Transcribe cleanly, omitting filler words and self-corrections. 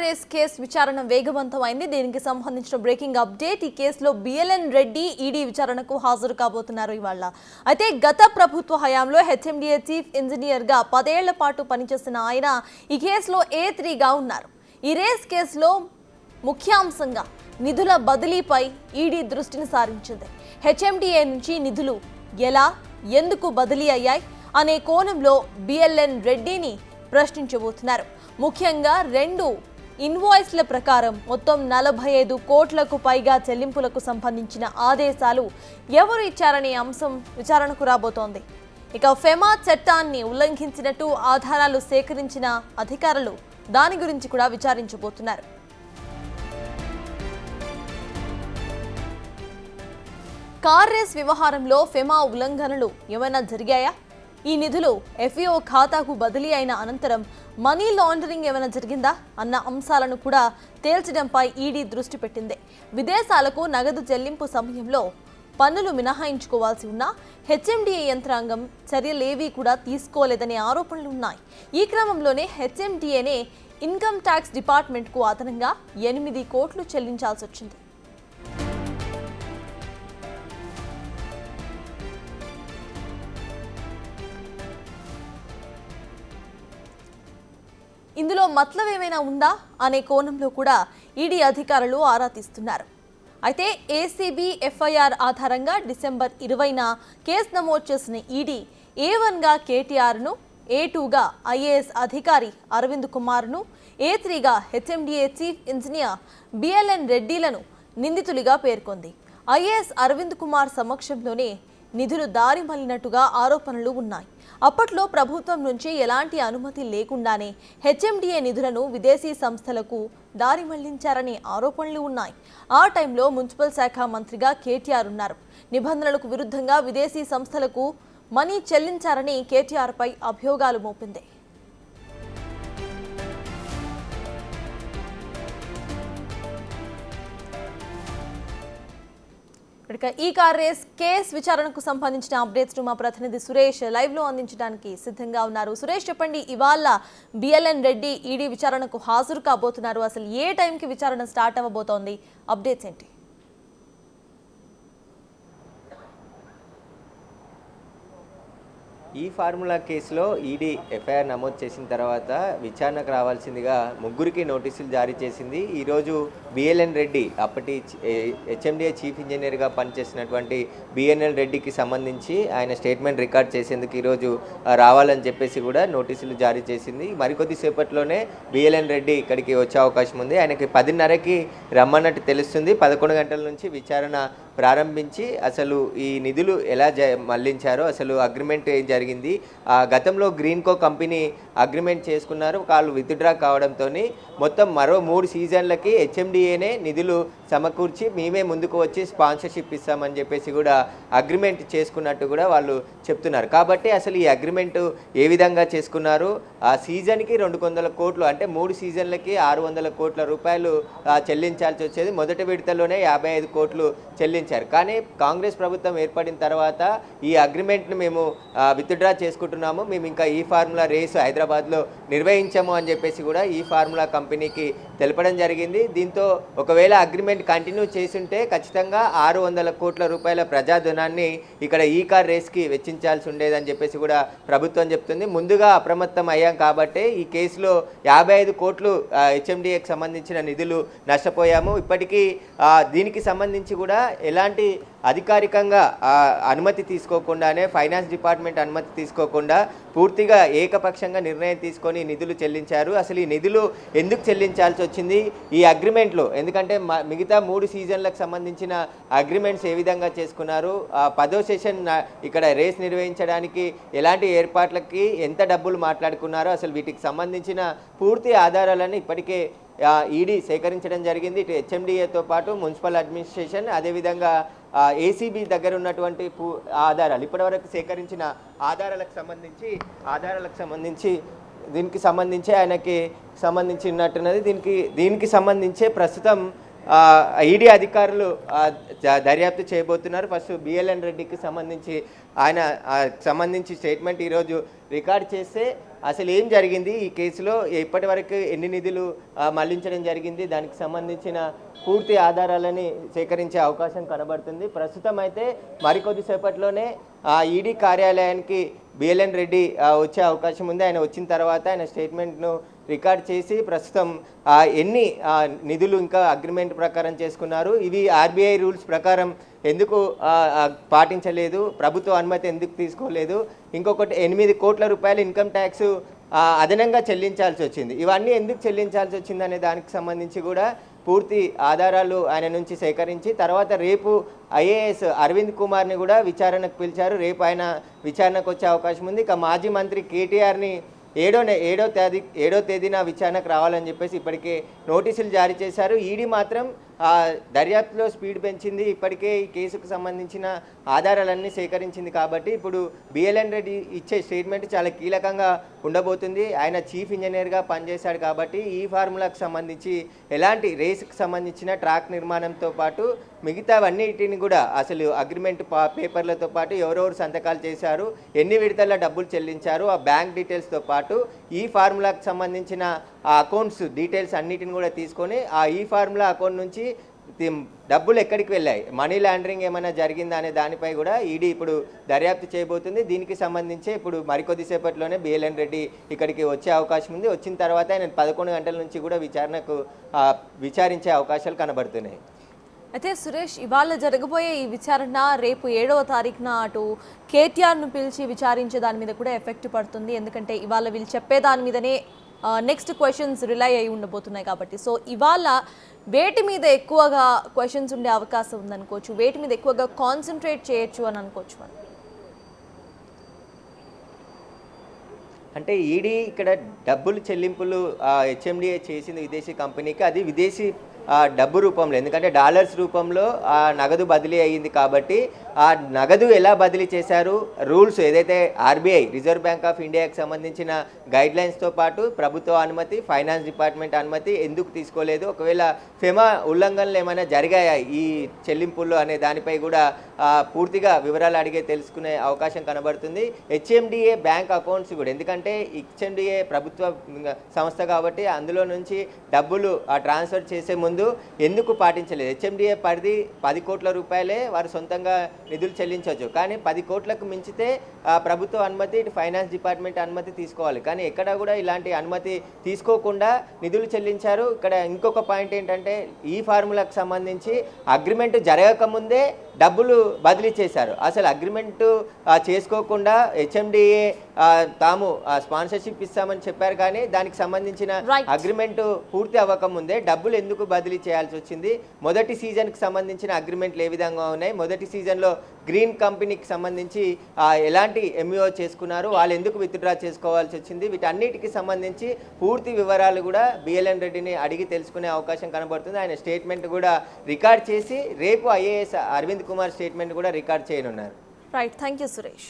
Race case విచారణ వేగవంతమైంది. దీనికి సంబంధించిన బ్రేకింగ్ అప్డేట్. ఈ కేసులో బిఎల్ఎన్ రెడ్డి ఈడీ విచారణకు హాజరు కాబోతున్నారు ఇవాళ. అయితే గత ప్రభుత్వ హయాంలో హెచ్ఎండిఏ చీఫ్ ఇంజనీర్ గా 10 ఏళ్ల పాటు పనిచేసిన ఆయన ఈ కేసులో A3గా ఉన్నారు. ఈ రేస్ కేసులో ముఖ్యాంశంగా నిధుల బదిలీపై ఈడీ దృష్టిని సారించింది. హెచ్ఎండిఏ నుంచి నిధులు ఎలా, ఎందుకు బదిలీ అయ్యాయి అనే కోణంలో బిఎల్ఎన్ రెడ్డిని ప్రశ్నించబోతున్నారు. ముఖ్యంగా 2 ఇన్వాయిస్ల ప్రకారం మొత్తం 45 కోట్లకు పైగా చెల్లింపులకు సంబంధించిన ఆదేశాలు ఎవరు ఇచ్చారనే అంశం విచారణకు రాబోతోంది. ఇక ఫెమా చట్టాన్ని ఉల్లంఘించినట్టు ఆధారాలు సేకరించిన అధికారులు దాని గురించి కూడా విచారించబోతున్నారు. కార్ రేస్ వ్యవహారంలో ఫెమా ఉల్లంఘనలు ఏమైనా జరిగాయా? ఈ నిధులు ఎఫ్ఈఓ ఖాతాకు బదిలీ అయిన అనంతరం మనీ లాండరింగ్ ఏమైనా జరిగిందా అన్న అంశాలను కూడా తేల్చడంపై ఈడీ దృష్టి పెట్టింది. విదేశాలకు నగదు చెల్లింపు సమయంలో పన్నులు మినహాయించుకోవాల్సి ఉన్నా హెచ్ఎండిఏ యంత్రాంగం చర్యలేవీ కూడా తీసుకోలేదనే ఆరోపణలు ఉన్నాయి. ఈ క్రమంలోనే హెచ్ఎండిఏనే ఇన్కమ్ ట్యాక్స్ డిపార్ట్మెంట్కు అదనంగా 8 కోట్లు చెల్లించాల్సి వచ్చింది. ఇందులో మతలబ్ ఏమైనా ఉందా అనే కోణంలో కూడా ఈడీ అధికారులు ఆరా తీస్తున్నారు. అయితే ఏసీబీ ఎఫ్ఐఆర్ ఆధారంగా డిసెంబర్ 20న కేసు నమోదు చేసిన ఈడీ A1గా కేటీఆర్ను, A2గా ఐఏఎస్ అధికారి అరవింద్ కుమార్ను, A3గా హెచ్ఎండిఏ చీఫ్ ఇంజనీర్ బిఎల్ఎన్ రెడ్డిలను నిందితులుగా పేర్కొంది. ఐఏఎస్ అరవింద్ కుమార్ సమక్షంలోనే నిధులు దారి మళ్లినట్టుగా ఆరోపణలు ఉన్నాయి. అప్పట్లో ప్రభుత్వం నుంచి ఎలాంటి అనుమతి లేకుండానే హెచ్ఎండిఏ నిధులను విదేశీ సంస్థలకు దారి మళ్లించారనే ఆరోపణలు ఉన్నాయి. ఆ టైంలో మున్సిపల్ శాఖ మంత్రిగా కేటీఆర్ ఉన్నారు. నిబంధనలకు విరుద్ధంగా విదేశీ సంస్థలకు మనీ చెల్లించారని కేటీఆర్పై అభియోగాలు మోపింది. ఈ కార్ రేస్ కేసు విచారణకు సంబంధించిన అప్డేట్స్ మా ప్రతినిధి సురేష్ లైవ్ లో అందించడానికి సిద్ధంగా ఉన్నారు. సురేష్, చెప్పండి, ఇవాళ బిఎల్ఎన్ రెడ్డి ఈడీ విచారణకు హాజరు కాబోతున్నారు. అసలు ఏ టైంకి విచారణ స్టార్ట్ అవ్వబోతోంది? అప్డేట్స్ ఏంటి? ఈ ఫార్ములా కేసులో ఈడీ ఎఫ్ఐఆర్ నమోదు చేసిన తర్వాత విచారణకు రావాల్సిందిగా 3కి నోటీసులు జారీ చేసింది. ఈరోజు బిఎల్ఎన్ రెడ్డి, అప్పటి హెచ్ఎండిఏ చీఫ్ ఇంజనీర్గా పనిచేసినటువంటి బిఎల్ఎన్ రెడ్డికి సంబంధించి ఆయన స్టేట్మెంట్ రికార్డ్ చేసేందుకు ఈరోజు రావాలని చెప్పేసి కూడా నోటీసులు జారీ చేసింది. మరికొద్దిసేపట్లోనే బిఎల్ఎన్ రెడ్డి ఇక్కడికి వచ్చే అవకాశం ఉంది. ఆయనకి 10:30కి రమ్మన్నట్టు తెలుస్తుంది. 11 గంటల నుంచి విచారణ ప్రారంభించి అసలు ఈ నిధులు ఎలా మళ్లించారో, అసలు అగ్రిమెంట్ ఏం జరిగింది, గతంలో గ్రీన్కో కంపెనీ అగ్రిమెంట్ చేసుకున్నారు, వాళ్ళు విత్డ్రా కావడంతో మొత్తం మరో 3 సీజన్లకి హెచ్ఎండిఏనే నిధులు సమకూర్చి మేమే ముందుకు వచ్చి స్పాన్సర్షిప్ ఇస్తామని చెప్పేసి కూడా అగ్రిమెంట్ చేసుకున్నట్టు కూడా వాళ్ళు చెప్తున్నారు. కాబట్టి అసలు ఈ అగ్రిమెంట్ ఏ విధంగా చేసుకున్నారు, ఆ సీజన్కి 200 కోట్లు అంటే 3 సీజన్లకి 600 కోట్ల రూపాయలు చెల్లించాల్సి వచ్చేది. మొదటి విడతలోనే 55 కోట్లు చెల్లించారు. కానీ కాంగ్రెస్ ప్రభుత్వం ఏర్పడిన తర్వాత ఈ అగ్రిమెంట్ని మేము విత్డ్రా చేసుకుంటున్నాము, మేము ఇంకా ఈ ఫార్ములా రేసు హైదరాబాద్లో నిర్వహించాము అని చెప్పేసి కూడా ఈ ఫార్ములా కంపెనీకి తెలపడం జరిగింది. దీంతో ఒకవేళ అగ్రిమెంట్ కంటిన్యూ చేసుంటే ఖచ్చితంగా 600 కోట్ల రూపాయల ప్రజాధనాన్ని ఇక్కడ ఈ కార్ రేస్కి వెచ్చించాల్సి ఉండేదని చెప్పేసి కూడా ప్రభుత్వం చెప్తుంది. ముందుగా అప్రమత్తం అయ్యాం కాబట్టి ఈ కేసులో 55 కోట్లు హెచ్ఎండిఏకి సంబంధించిన నిధులు నష్టపోయాము. ఇప్పటికీ దీనికి సంబంధించి కూడా ఎలాంటి అధికారికంగా అనుమతి తీసుకోకుండానే, ఫైనాన్స్ డిపార్ట్మెంట్ అనుమతి తీసుకోకుండా పూర్తిగా ఏకపక్షంగా నిర్ణయం తీసుకొని నిధులు చెల్లించారు. అసలు ఈ నిధులు ఎందుకు చెల్లించాల్సి వచ్చింది ఈ అగ్రిమెంట్లో? ఎందుకంటే మిగతా 3 సీజన్లకు సంబంధించిన అగ్రిమెంట్స్ ఏ విధంగా చేసుకున్నారు, 10వ సెషన్ ఇక్కడ రేస్ నిర్వహించడానికి ఎలాంటి ఏర్పాట్లకి ఎంత డబ్బులు మాట్లాడుకున్నారో, అసలు వీటికి సంబంధించిన పూర్తి ఆధారాలను ఇప్పటికే ఈడీ సేకరించడం జరిగింది. ఇటు హెచ్ఎండిఏతో పాటు మున్సిపల్ అడ్మినిస్ట్రేషన్, అదేవిధంగా ఏసీబీ దగ్గర ఉన్నటువంటి ఆధారాలు, ఇప్పటివరకు సేకరించిన ఆధారాలకు సంబంధించి దీనికి సంబంధించి ఆయనకి సంబంధించినట్టున్నది. దీనికి సంబంధించే ప్రస్తుతం ఈడీ అధికారులు దర్యాప్తు చేయబోతున్నారు. ఫస్ట్ బిఎల్ఎన్ రెడ్డికి సంబంధించి ఆయన సంబంధించి స్టేట్మెంట్ ఈరోజు రికార్డ్ చేస్తే అసలు ఏం జరిగింది ఈ కేసులో, ఇప్పటి వరకు ఎన్ని నిధులు మళ్లించడం జరిగింది, దానికి సంబంధించిన పూర్తి ఆధారాలని సేకరించే అవకాశం కనబడుతుంది. ప్రస్తుతం అయితే మరికొద్దిసేపట్లోనే ఈడీ కార్యాలయానికి బిఎల్ఎన్ రెడ్డి వచ్చే అవకాశం ఉంది. ఆయన వచ్చిన తర్వాత ఆయన స్టేట్మెంట్ను రికార్డ్ చేసి ప్రస్తుతం ఎన్ని నిధులు ఇంకా అగ్రిమెంట్ ప్రకారం చేసుకున్నారు, ఇవి ఆర్బీఐ రూల్స్ ప్రకారం ఎందుకు పాటించలేదు, ప్రభుత్వ అనుమతి ఎందుకు తీసుకోలేదు, ఇంకొకటి 8 కోట్ల రూపాయలు ఇన్కమ్ ట్యాక్స్ అదనంగా చెల్లించాల్సి వచ్చింది, ఇవన్నీ ఎందుకు చెల్లించాల్సి వచ్చింది అనే దానికి సంబంధించి కూడా పూర్తి ఆధారాలు ఆయన నుంచి సేకరించి తర్వాత రేపు ఐఏఎస్ అరవింద్ కుమార్ని కూడా విచారణకు పిలిచారు. రేపు ఆయన విచారణకు వచ్చే అవకాశం ఉంది. ఇక మాజీ మంత్రి కేటీఆర్ని ఏడో తేదీన విచారణకు రావాలని చెప్పేసి ఇప్పటికే నోటీసులు జారీ చేశారు. ఈడీ మాత్రం దర్యాప్తులో స్పీడ్ పెంచింది. ఇప్పటికే ఈ కేసుకు సంబంధించిన ఆధారాలన్నీ సేకరించింది కాబట్టి ఇప్పుడు బిఎల్ఎన్ రెడ్డి ఇచ్చే స్టేట్మెంట్ చాలా కీలకంగా ఉండబోతుంది. ఆయన చీఫ్ ఇంజనీర్గా పనిచేశాడు కాబట్టి ఈ ఫార్ములాకు సంబంధించి ఎలాంటి రేసుకు సంబంధించిన ట్రాక్ నిర్మాణంతో పాటు మిగతావన్నిటిని కూడా అసలు అగ్రిమెంట్ పేపర్లతో పాటు ఎవరెవరు సంతకాలు చేశారు, ఎన్ని విడతల డబ్బులు చెల్లించారు, ఆ బ్యాంక్ డీటెయిల్స్తో పాటు ఈ ఫార్ములాకు సంబంధించిన ఆ అకౌంట్స్ డీటెయిల్స్ అన్నిటిని కూడా తీసుకొని ఈ ఫార్ములా అకౌంట్ నుంచి డబ్బులు ఎక్కడికి వెళ్ళాయి, మనీ లాండరింగ్ ఏమైనా జరిగిందా అనే దానిపై కూడా ఈడీ ఇప్పుడు దర్యాప్తు చేయబోతుంది. దీనికి సంబంధించి ఇప్పుడు మరికొద్దిసేపట్లోనే బిఎల్ఎన్ రెడ్డి ఇక్కడికి వచ్చే అవకాశం ఉంది. వచ్చిన తర్వాత ఆయన 11 గంటల నుంచి కూడా విచారించే అవకాశాలు కనబడుతున్నాయి. అయితే సురేష్, ఇవాళ జరగబోయే ఈ విచారణ రేపు 7వ తారీఖున అటు కేటీఆర్ను పిలిచి విచారించే దాని మీద కూడా ఎఫెక్ట్ పడుతుంది. ఎందుకంటే ఇవాళ వీళ్ళు చెప్పే దాని మీదనే నెక్స్ట్ క్వశ్చన్స్ రిలై అయి ఉండబోతున్నాయి కాబట్టి. సో ఇవాళ వేటి మీద ఎక్కువగా క్వశ్చన్స్ ఉండే అవకాశం ఉందనుకోవచ్చు, వేటి మీద ఎక్కువగా కాన్సన్ట్రేట్ చేయొచ్చు అని అనుకోవచ్చు మనం. అంటే ఈడీ ఇక్కడ డబ్బులు చెల్లింపులు హెచ్ఎండిఏ చేసింది విదేశీ కంపెనీకి, అది విదేశీ డబ్బు రూపంలో, ఎందుకంటే డాలర్స్ రూపంలో నగదు బదిలీ అయ్యింది కాబట్టి ఆ నగదు ఎలా బదిలీ చేశారు, రూల్స్ ఏదైతే ఆర్బీఐ రిజర్వ్ బ్యాంక్ ఆఫ్ ఇండియాకి సంబంధించిన గైడ్లైన్స్తో పాటు ప్రభుత్వ అనుమతి, ఫైనాన్స్ డిపార్ట్మెంట్ అనుమతి ఎందుకు తీసుకోలేదు, ఒకవేళ ఫెమా ఉల్లంఘనలు ఏమైనా జరిగాయా ఈ చెల్లింపుల్లో అనే దానిపై కూడా పూర్తిగా వివరాలు అడిగే తెలుసుకునే అవకాశం కనబడుతుంది. హెచ్ఎండిఏ బ్యాంక్ అకౌంట్స్ కూడా, ఎందుకంటే హెచ్ఎండిఏ ప్రభుత్వ సంస్థ కాబట్టి అందులో నుంచి డబ్బులు ట్రాన్స్ఫర్ చేసే ముందు ఎందుకు పాటించలేదు. హెచ్ఎండిఏ పరిధి 10 కోట్ల రూపాయలే వారు సొంతంగా నిధులు చెల్లించవచ్చు, కానీ 10 కోట్లకు మించితే ప్రభుత్వ అనుమతి, ఇటు ఫైనాన్స్ డిపార్ట్మెంట్ అనుమతి తీసుకోవాలి. కానీ ఎక్కడ కూడా ఇలాంటి అనుమతి తీసుకోకుండా నిధులు చెల్లించారు. ఇక్కడ ఇంకొక పాయింట్ ఏంటంటే ఈ ఫార్ములాకు సంబంధించి అగ్రిమెంట్ జరగకముందే డబ్బులు బదిలీ చేశారు. అసలు అగ్రిమెంటు చేసుకోకుండా హెచ్ఎండిఏ తాము స్పాన్సర్షిప్ ఇస్తామని చెప్పారు, కానీ దానికి సంబంధించిన అగ్రిమెంటు పూర్తి అవ్వకముందే డబ్బులు ఎందుకు బదిలీ చేయాల్సి వచ్చింది, మొదటి సీజన్కి సంబంధించిన అగ్రిమెంట్లు ఏ విధంగా ఉన్నాయి, మొదటి సీజన్లో గ్రీన్ కంపెనీకి సంబంధించి ఎలాంటి ఎంఈఓ చేసుకున్నారు, వాళ్ళు ఎందుకు విత్డ్రా చేసుకోవాల్సి వచ్చింది, వీటన్నిటికి సంబంధించి పూర్తి వివరాలు కూడా బిఎల్ఎన్ రెడ్డిని అడిగి తెలుసుకునే అవకాశం కనబడుతుంది. ఆయన స్టేట్మెంట్ కూడా రికార్డ్ చేసి రేపు ఐఏఎస్ అరవింద్ కుమార్ స్టేట్మెంట్ కూడా రికార్డ్ చేయనున్నారు. Right, thank you Suresh.